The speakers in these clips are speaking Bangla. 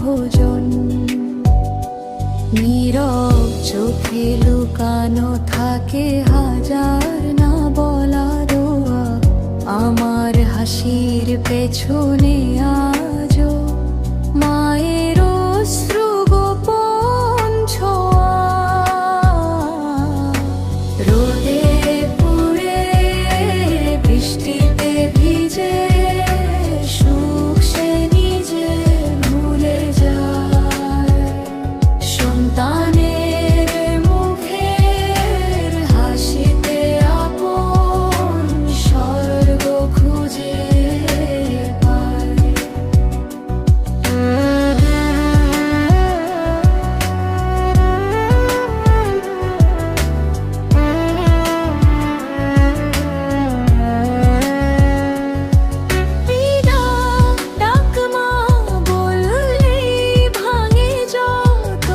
ভোজন। নীরব চোখে লুকানো থাকে হাজার না বলা দোয়া, আমার হাসির পেছনে আজও মায়ের অশ্রু গোপন ছোঁয়া। রোদে পুড়ে বৃষ্টিতে ভিজে সুখ সে নিজে ভুলে যায়। সন্তানের মুখের হাসিতে আপন স্বর্গ খুঁজে পায়। বিনা ডাকমা বললেই ভাঙে যত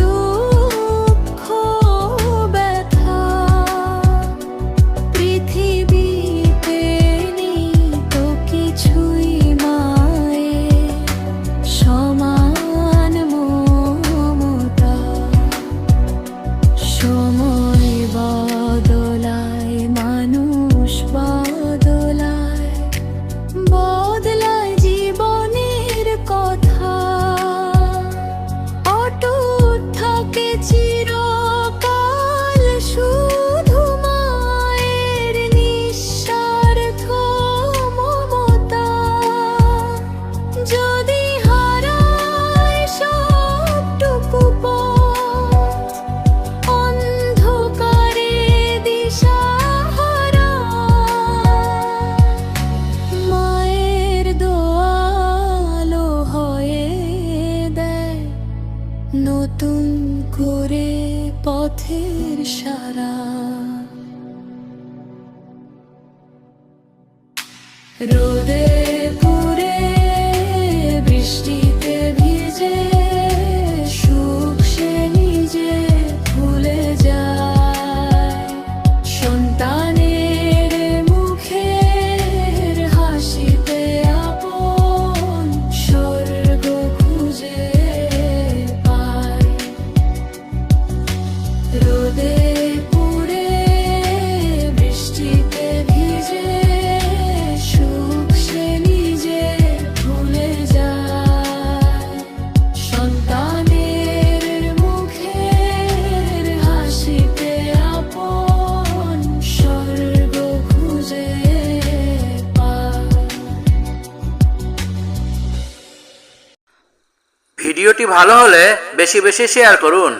দুঃখ ব্যথা। পৃথিবীতে নেই তো কিছুই মায়ের সমান মমতা। সময় বদলায় মানুষ বদলায়, বদলায় জীবনের কথা। অটুট থাকে চিরকাল শুধু মায়ের নিঃস্বার্থ মমতা। যদি হারায় সবটুকু পথ, অন্ধকারে দিশাহারা, মায়ের দোয়ালো হয়ে দেয় নতুন করে পথের সারা। রোদে পুড়ে বৃষ্টিতে ভিজে সুখ সে নিজে ভুলে যায়। সন্তানের মুখের হাসিতে আপন স্বর্গ খুঁজে পায়। রোদে পুড়ে বৃষ্টিতে ভিজে সুখ সে নিজে ভুলে যায়। সন্তানের মুখের হাসিতে আপন স্বর্গ খুঁজে পায়। ভিডিওটি ভালো হলে বেশি বেশি শেয়ার করুন।